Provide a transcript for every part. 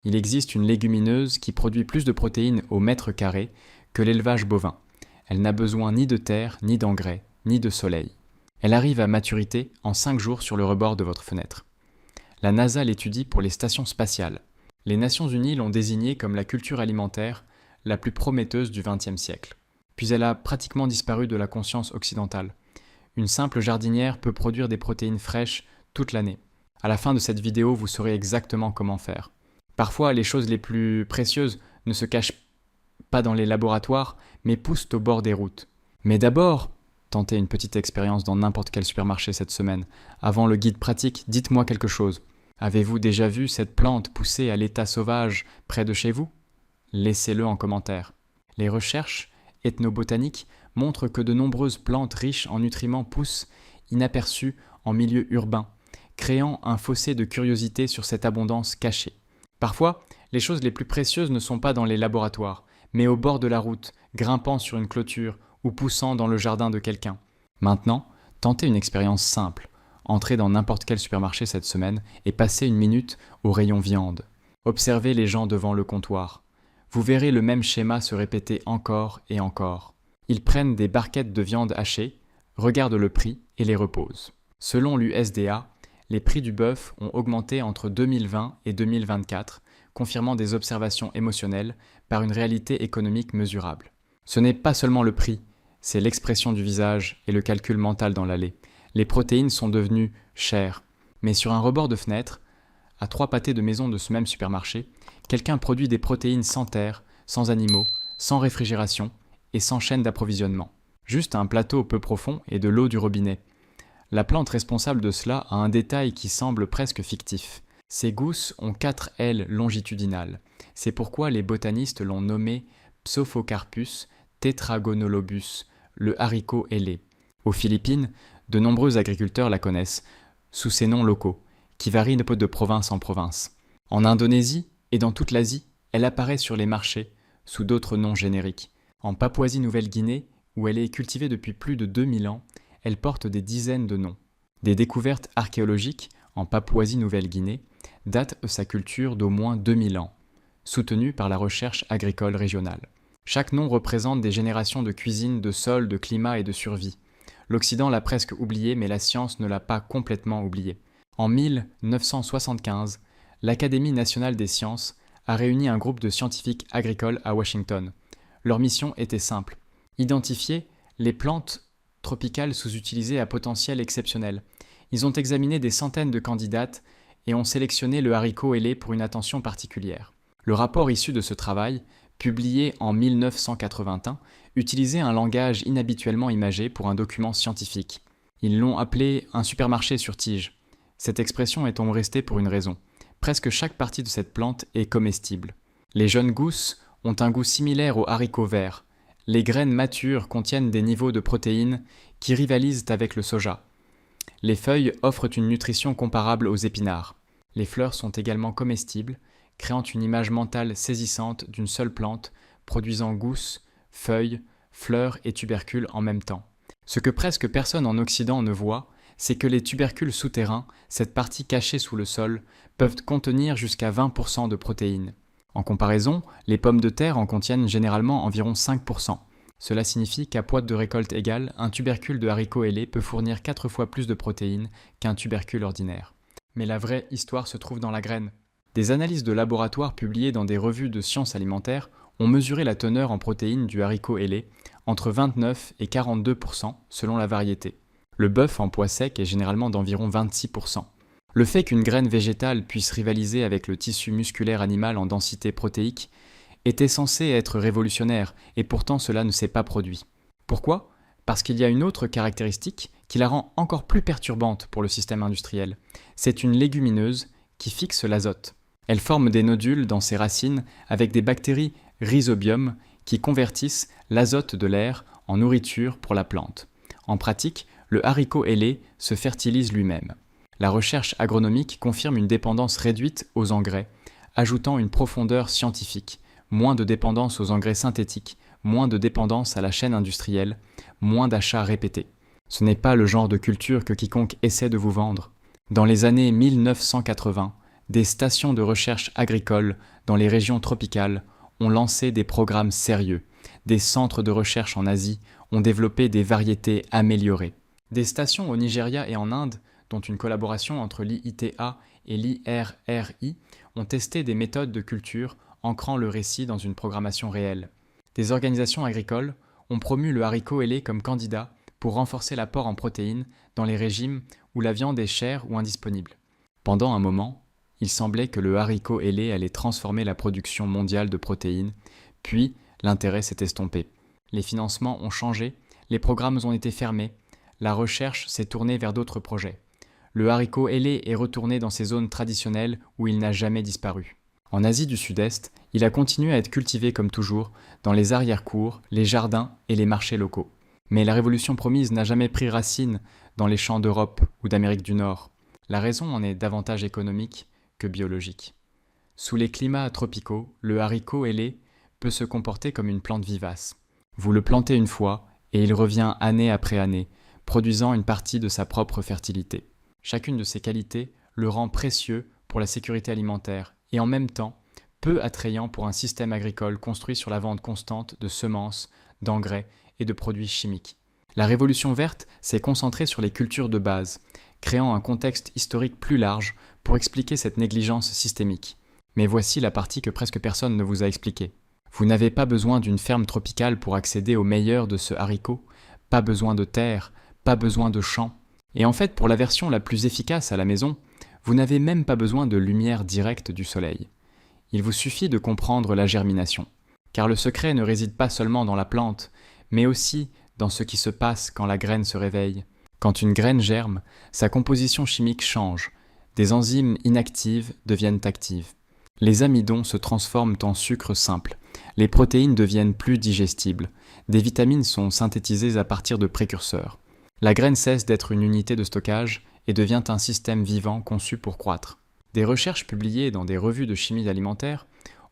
Il existe une légumineuse qui produit plus de protéines au mètre carré que l'élevage bovin. Elle n'a besoin ni de terre, ni d'engrais, ni de soleil. Elle arrive à maturité en 5 jours sur le rebord de votre fenêtre. La NASA l'étudie pour les stations spatiales. Les Nations Unies l'ont désignée comme la culture alimentaire la plus prometteuse du XXe siècle. Puis elle a pratiquement disparu de la conscience occidentale. Une simple jardinière peut produire des protéines fraîches toute l'année. À la fin de cette vidéo, vous saurez exactement comment faire. Parfois, les choses les plus précieuses ne se cachent pas dans les laboratoires, mais poussent au bord des routes. Mais d'abord, tentez une petite expérience dans n'importe quel supermarché cette semaine. Avant le guide pratique, dites-moi quelque chose. Avez-vous déjà vu cette plante pousser à l'état sauvage près de chez vous ? Laissez-le en commentaire. Les recherches ethnobotaniques montrent que de nombreuses plantes riches en nutriments poussent inaperçues en milieu urbain, créant un fossé de curiosité sur cette abondance cachée. Parfois, les choses les plus précieuses ne sont pas dans les laboratoires, mais au bord de la route, grimpant sur une clôture ou poussant dans le jardin de quelqu'un. Maintenant, tentez une expérience simple. Entrez dans n'importe quel supermarché cette semaine et passez une minute au rayon viande. Observez les gens devant le comptoir. Vous verrez le même schéma se répéter encore et encore. Ils prennent des barquettes de viande hachée, regardent le prix et les reposent. Selon l'USDA, les prix du bœuf ont augmenté entre 2020 et 2024, confirmant des observations émotionnelles par une réalité économique mesurable. Ce n'est pas seulement le prix, c'est l'expression du visage et le calcul mental dans l'allée. Les protéines sont devenues chères. Mais sur un rebord de fenêtre, à 3 pâtés de maison de ce même supermarché, quelqu'un produit des protéines sans terre, sans animaux, sans réfrigération et sans chaîne d'approvisionnement. Juste un plateau peu profond et de l'eau du robinet. La plante responsable de cela a un détail qui semble presque fictif. Ces gousses ont 4 ailes longitudinales. C'est pourquoi les botanistes l'ont nommé Psophocarpus tetragonolobus, le haricot ailé. Aux Philippines, de nombreux agriculteurs la connaissent sous ces noms locaux, qui varient de province en province. En Indonésie et dans toute l'Asie, elle apparaît sur les marchés sous d'autres noms génériques. En Papouasie-Nouvelle-Guinée, où elle est cultivée depuis plus de 2000 ans, elle porte des dizaines de noms. Des découvertes archéologiques en Papouasie-Nouvelle-Guinée datent sa culture d'au moins 2000 ans, soutenues par la recherche agricole régionale. Chaque nom représente des générations de cuisine, de sol, de climat et de survie. L'Occident l'a presque oublié, mais la science ne l'a pas complètement oublié. En 1975, l'Académie nationale des sciences a réuni un groupe de scientifiques agricoles à Washington. Leur mission était simple, identifier les plantes tropicales sous-utilisées à potentiel exceptionnel. Ils ont examiné des centaines de candidates et ont sélectionné le haricot ailé pour une attention particulière. Le rapport issu de ce travail, publié en 1981, utilisait un langage inhabituellement imagé pour un document scientifique. Ils l'ont appelé un supermarché sur tige. Cette expression est tombée restée pour une raison. Presque chaque partie de cette plante est comestible. Les jeunes gousses ont un goût similaire aux haricots verts. Les graines matures contiennent des niveaux de protéines qui rivalisent avec le soja. Les feuilles offrent une nutrition comparable aux épinards. Les fleurs sont également comestibles, créant une image mentale saisissante d'une seule plante, produisant gousses, feuilles, fleurs et tubercules en même temps. Ce que presque personne en Occident ne voit, c'est que les tubercules souterrains, cette partie cachée sous le sol, peuvent contenir jusqu'à 20% de protéines. En comparaison, les pommes de terre en contiennent généralement environ 5%. Cela signifie qu'à poids de récolte égale, un tubercule de haricot ailé peut fournir 4 fois plus de protéines qu'un tubercule ordinaire. Mais la vraie histoire se trouve dans la graine. Des analyses de laboratoire publiées dans des revues de sciences alimentaires ont mesuré la teneur en protéines du haricot ailé entre 29 et 42% selon la variété. Le bœuf en poids sec est généralement d'environ 26%. Le fait qu'une graine végétale puisse rivaliser avec le tissu musculaire animal en densité protéique était censé être révolutionnaire, et pourtant cela ne s'est pas produit. Pourquoi ? Parce qu'il y a une autre caractéristique qui la rend encore plus perturbante pour le système industriel. C'est une légumineuse qui fixe l'azote. Elle forme des nodules dans ses racines avec des bactéries rhizobium qui convertissent l'azote de l'air en nourriture pour la plante. En pratique, le haricot ailé se fertilise lui-même. La recherche agronomique confirme une dépendance réduite aux engrais, ajoutant une profondeur scientifique, moins de dépendance aux engrais synthétiques, moins de dépendance à la chaîne industrielle, moins d'achats répétés. Ce n'est pas le genre de culture que quiconque essaie de vous vendre. Dans les années 1980, des stations de recherche agricole dans les régions tropicales ont lancé des programmes sérieux. Des centres de recherche en Asie ont développé des variétés améliorées. Des stations au Nigeria et en Inde, dont une collaboration entre l'IITA et l'IRRI, ont testé des méthodes de culture ancrant le récit dans une programmation réelle. Des organisations agricoles ont promu le haricot ailé comme candidat pour renforcer l'apport en protéines dans les régimes où la viande est chère ou indisponible. Pendant un moment, il semblait que le haricot ailé allait transformer la production mondiale de protéines, puis l'intérêt s'est estompé. Les financements ont changé, les programmes ont été fermés, la recherche s'est tournée vers d'autres projets. Le haricot ailé est retourné dans ses zones traditionnelles où il n'a jamais disparu. En Asie du Sud-Est, il a continué à être cultivé comme toujours dans les arrière-cours, les jardins et les marchés locaux. Mais la révolution promise n'a jamais pris racine dans les champs d'Europe ou d'Amérique du Nord. La raison en est davantage économique que biologique. Sous les climats tropicaux, le haricot ailé peut se comporter comme une plante vivace. Vous le plantez une fois et il revient année après année, produisant une partie de sa propre fertilité. Chacune de ces qualités le rend précieux pour la sécurité alimentaire et en même temps peu attrayant pour un système agricole construit sur la vente constante de semences, d'engrais et de produits chimiques. La révolution verte s'est concentrée sur les cultures de base, créant un contexte historique plus large pour expliquer cette négligence systémique. Mais voici la partie que presque personne ne vous a expliquée. Vous n'avez pas besoin d'une ferme tropicale pour accéder au meilleur de ce haricot, pas besoin de terre, pas besoin de champs. Et en fait, pour la version la plus efficace à la maison, vous n'avez même pas besoin de lumière directe du soleil. Il vous suffit de comprendre la germination. Car le secret ne réside pas seulement dans la plante, mais aussi dans ce qui se passe quand la graine se réveille. Quand une graine germe, sa composition chimique change. Des enzymes inactives deviennent actives. Les amidons se transforment en sucre simple. Les protéines deviennent plus digestibles. Des vitamines sont synthétisées à partir de précurseurs. La graine cesse d'être une unité de stockage et devient un système vivant conçu pour croître. Des recherches publiées dans des revues de chimie alimentaire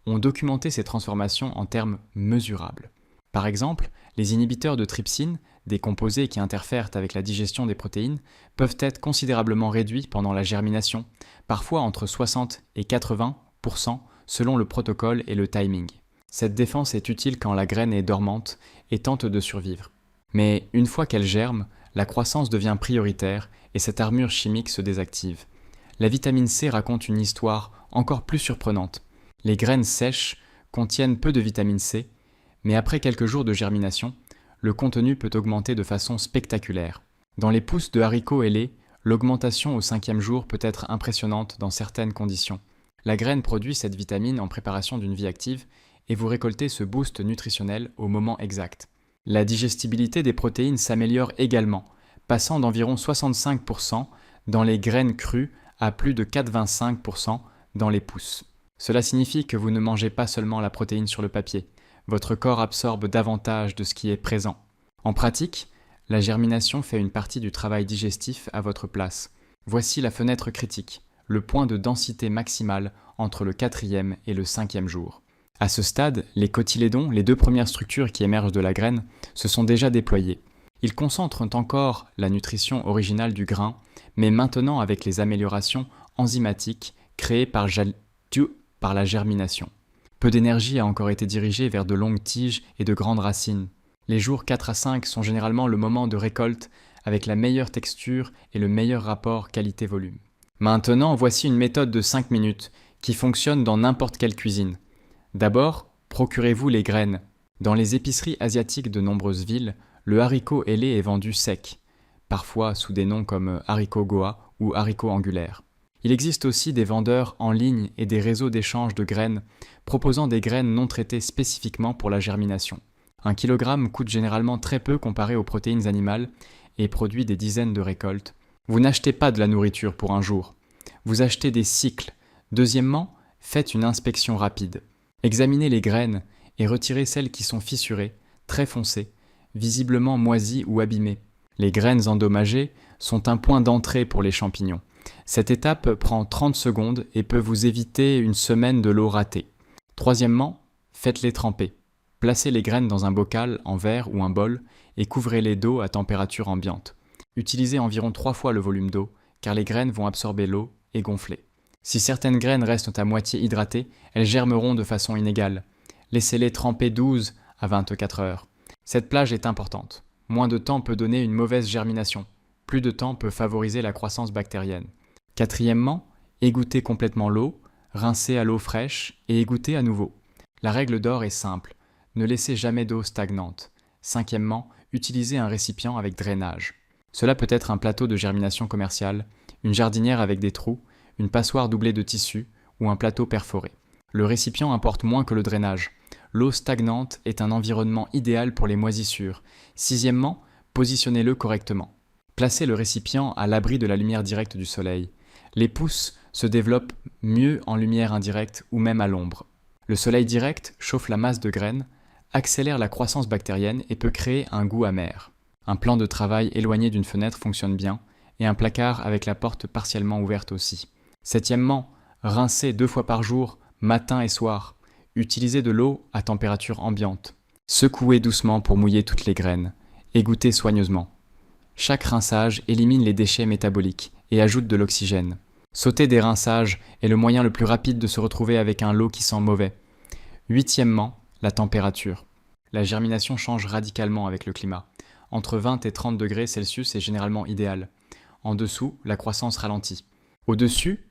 ont documenté ces transformations en termes mesurables. Par exemple, les inhibiteurs de trypsine, des composés qui interfèrent avec la digestion des protéines, peuvent être considérablement réduits pendant la germination, parfois entre 60 et 80% selon le protocole et le timing. Cette défense est utile quand la graine est dormante et tente de survivre. Mais une fois qu'elle germe, la croissance devient prioritaire et cette armure chimique se désactive. La vitamine C raconte une histoire encore plus surprenante. Les graines sèches contiennent peu de vitamine C, mais après quelques jours de germination, le contenu peut augmenter de façon spectaculaire. Dans les pousses de haricots ailés, l'augmentation au 5e jour peut être impressionnante dans certaines conditions. La graine produit cette vitamine en préparation d'une vie active et vous récoltez ce boost nutritionnel au moment exact. La digestibilité des protéines s'améliore également, passant d'environ 65% dans les graines crues à plus de 85% dans les pousses. Cela signifie que vous ne mangez pas seulement la protéine sur le papier, votre corps absorbe davantage de ce qui est présent. En pratique, la germination fait une partie du travail digestif à votre place. Voici la fenêtre critique, le point de densité maximale entre le 4e et le 5e jour. À ce stade, les cotylédons, les 2 premières structures qui émergent de la graine, se sont déjà déployés. Ils concentrent encore la nutrition originale du grain, mais maintenant avec les améliorations enzymatiques créées par la germination. Peu d'énergie a encore été dirigée vers de longues tiges et de grandes racines. Les jours 4 à 5 sont généralement le moment de récolte avec la meilleure texture et le meilleur rapport qualité-volume. Maintenant, voici une méthode de 5 minutes qui fonctionne dans n'importe quelle cuisine. D'abord, procurez-vous les graines. Dans les épiceries asiatiques de nombreuses villes, le haricot ailé est vendu sec, parfois sous des noms comme haricot goa ou haricot angulaire. Il existe aussi des vendeurs en ligne et des réseaux d'échange de graines proposant des graines non traitées spécifiquement pour la germination. 1 kilogramme coûte généralement très peu comparé aux protéines animales et produit des dizaines de récoltes. Vous n'achetez pas de la nourriture pour un jour, vous achetez des cycles. Deuxièmement, faites une inspection rapide. Examinez les graines et retirez celles qui sont fissurées, très foncées, visiblement moisies ou abîmées. Les graines endommagées sont un point d'entrée pour les champignons. Cette étape prend 30 secondes et peut vous éviter une semaine de l'eau ratée. Troisièmement, faites-les tremper. Placez les graines dans un bocal, en verre ou un bol et couvrez-les d'eau à température ambiante. Utilisez environ 3 fois le volume d'eau car les graines vont absorber l'eau et gonfler. Si certaines graines restent à moitié hydratées, elles germeront de façon inégale. Laissez-les tremper 12 à 24 heures. Cette plage est importante. Moins de temps peut donner une mauvaise germination. Plus de temps peut favoriser la croissance bactérienne. Quatrièmement, égouttez complètement l'eau, rincez à l'eau fraîche et égouttez à nouveau. La règle d'or est simple, ne laissez jamais d'eau stagnante. Cinquièmement, utilisez un récipient avec drainage. Cela peut être un plateau de germination commerciale, une jardinière avec des trous, une passoire doublée de tissu ou un plateau perforé. Le récipient importe moins que le drainage. L'eau stagnante est un environnement idéal pour les moisissures. Sixièmement, positionnez-le correctement. Placez le récipient à l'abri de la lumière directe du soleil. Les pousses se développent mieux en lumière indirecte ou même à l'ombre. Le soleil direct chauffe la masse de graines, accélère la croissance bactérienne et peut créer un goût amer. Un plan de travail éloigné d'une fenêtre fonctionne bien, et un placard avec la porte partiellement ouverte aussi. Septièmement, rincez 2 fois par jour, matin et soir. Utilisez de l'eau à température ambiante. Secouez doucement pour mouiller toutes les graines. Égouttez soigneusement. Chaque rinçage élimine les déchets métaboliques et ajoute de l'oxygène. Sauter des rinçages est le moyen le plus rapide de se retrouver avec un lot qui sent mauvais. Huitièmement, la température. La germination change radicalement avec le climat. Entre 20 et 30 degrés Celsius est généralement idéal. En dessous, la croissance ralentit. Au-dessus,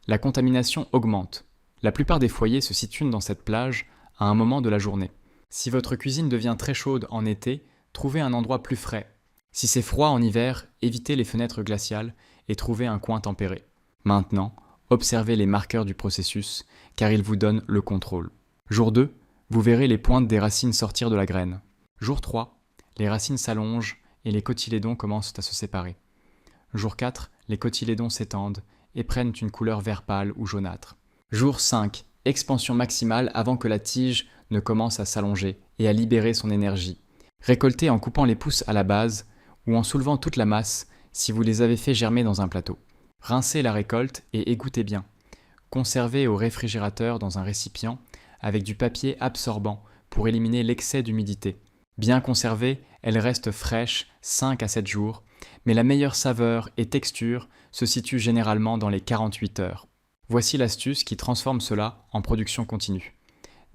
la contamination augmente. La plupart des foyers se situent dans cette plage à un moment de la journée. Si votre cuisine devient très chaude en été, trouvez un endroit plus frais. Si c'est froid en hiver, évitez les fenêtres glaciales et trouvez un coin tempéré. Maintenant, observez les marqueurs du processus, car ils vous donnent le contrôle. Jour 2, vous verrez les pointes des racines sortir de la graine. Jour 3, les racines s'allongent et les cotylédons commencent à se séparer. Jour 4, les cotylédons s'étendent et prennent une couleur vert pâle ou jaunâtre. Jour 5, expansion maximale avant que la tige ne commence à s'allonger et à libérer son énergie. Récoltez en coupant les pousses à la base ou en soulevant toute la masse si vous les avez fait germer dans un plateau. Rincez la récolte et égouttez bien. Conservez au réfrigérateur dans un récipient avec du papier absorbant pour éliminer l'excès d'humidité. Bien conservée, elle reste fraîche 5 à 7 jours, mais la meilleure saveur et texture se situe généralement dans les 48 heures. Voici l'astuce qui transforme cela en production continue.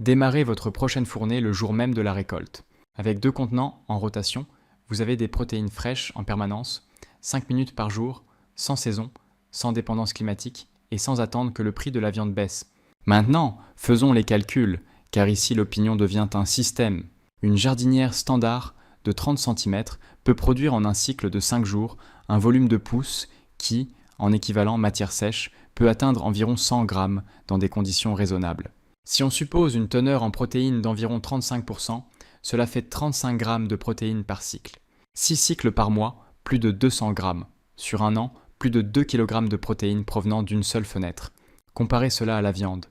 Démarrez votre prochaine fournée le jour même de la récolte. Avec 2 contenants en rotation, vous avez des protéines fraîches en permanence, 5 minutes par jour, sans saison, sans dépendance climatique et sans attendre que le prix de la viande baisse. Maintenant, faisons les calculs, car ici l'opinion devient un système. Une jardinière standard de 30 cm peut produire en un cycle de 5 jours un volume de pousses qui, en équivalent matière sèche, peut atteindre environ 100 grammes dans des conditions raisonnables. Si on suppose une teneur en protéines d'environ 35%, cela fait 35 grammes de protéines par cycle. 6 cycles par mois, plus de 200 grammes. Sur un an, plus de 2 kg de protéines provenant d'une seule fenêtre. Comparez cela à la viande.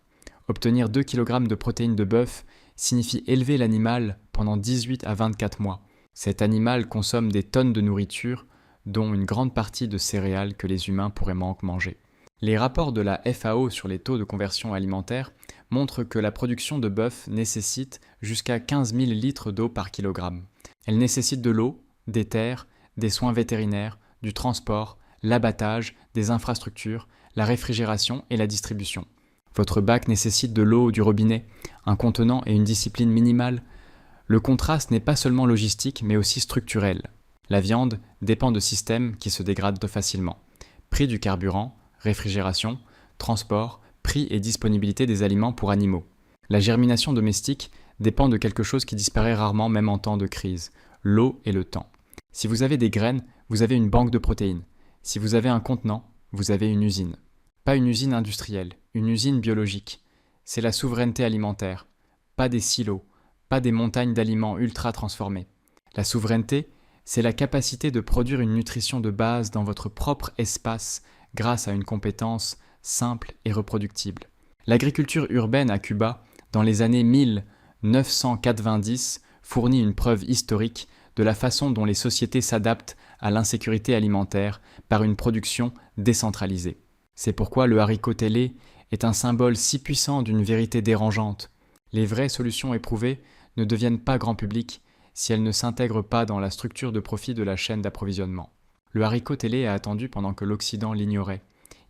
Obtenir 2 kg de protéines de bœuf signifie élever l'animal pendant 18 à 24 mois. Cet animal consomme des tonnes de nourriture, dont une grande partie de céréales que les humains pourraient manger. Les rapports de la FAO sur les taux de conversion alimentaire montrent que la production de bœuf nécessite jusqu'à 15 000 litres d'eau par kilogramme. Elle nécessite de l'eau, des terres, des soins vétérinaires, du transport, l'abattage, des infrastructures, la réfrigération et la distribution. Votre bac nécessite de l'eau du robinet, un contenant et une discipline minimale. Le contraste n'est pas seulement logistique mais aussi structurel. La viande dépend de systèmes qui se dégradent facilement. Prix du carburant, réfrigération, transport, prix et disponibilité des aliments pour animaux. La germination domestique dépend de quelque chose qui disparaît rarement même en temps de crise, l'eau et le temps. Si vous avez des graines, vous avez une banque de protéines. Si vous avez un contenant, vous avez une usine. Pas une usine industrielle, une usine biologique. C'est la souveraineté alimentaire. Pas des silos, pas des montagnes d'aliments ultra transformés. La souveraineté, c'est la capacité de produire une nutrition de base dans votre propre espace grâce à une compétence simple et reproductible. L'agriculture urbaine à Cuba, dans les années 1990, fournit une preuve historique de la façon dont les sociétés s'adaptent à l'insécurité alimentaire par une production décentralisée. C'est pourquoi le haricot ailé est un symbole si puissant d'une vérité dérangeante. Les vraies solutions éprouvées ne deviennent pas grand public si elles ne s'intègrent pas dans la structure de profit de la chaîne d'approvisionnement. Le haricot ailé a attendu pendant que l'Occident l'ignorait.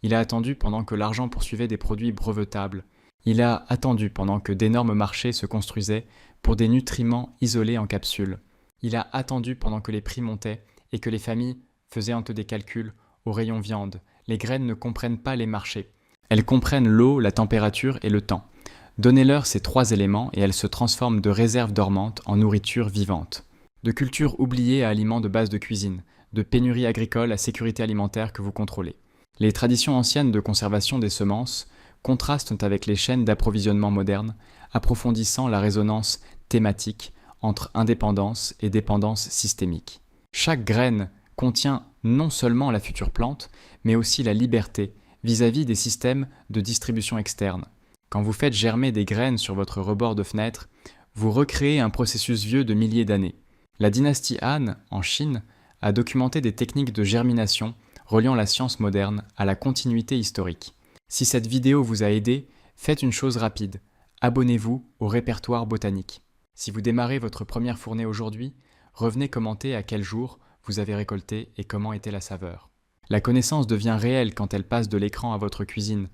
Il a attendu pendant que l'argent poursuivait des produits brevetables. Il a attendu pendant que d'énormes marchés se construisaient pour des nutriments isolés en capsules. Il a attendu pendant que les prix montaient et que les familles faisaient un peu des calculs au rayon viande. Les graines ne comprennent pas les marchés. Elles comprennent l'eau, la température et le temps. Donnez-leur ces 3 éléments et elles se transforment de réserves dormantes en nourriture vivante. De culture oubliée à aliments de base de cuisine, de pénurie agricole à sécurité alimentaire que vous contrôlez. Les traditions anciennes de conservation des semences contrastent avec les chaînes d'approvisionnement modernes, approfondissant la résonance thématique entre indépendance et dépendance systémique. Chaque graine contient non seulement la future plante, mais aussi la liberté vis-à-vis des systèmes de distribution externe. Quand vous faites germer des graines sur votre rebord de fenêtre, vous recréez un processus vieux de milliers d'années. La dynastie Han, en Chine, a documenté des techniques de germination reliant la science moderne à la continuité historique. Si cette vidéo vous a aidé, faites une chose rapide. Abonnez-vous au répertoire botanique. Si vous démarrez votre première fournée aujourd'hui, revenez commenter à quel jour vous avez récolté et comment était la saveur. La connaissance devient réelle quand elle passe de l'écran à votre cuisine.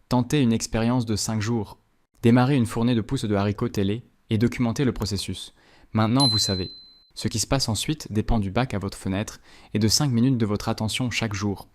Tentez une expérience de 5 jours. Démarrez une fournée de pousses de haricots télé et documentez le processus. Maintenant, vous savez. Ce qui se passe ensuite dépend du bac à votre fenêtre et de 5 minutes de votre attention chaque jour.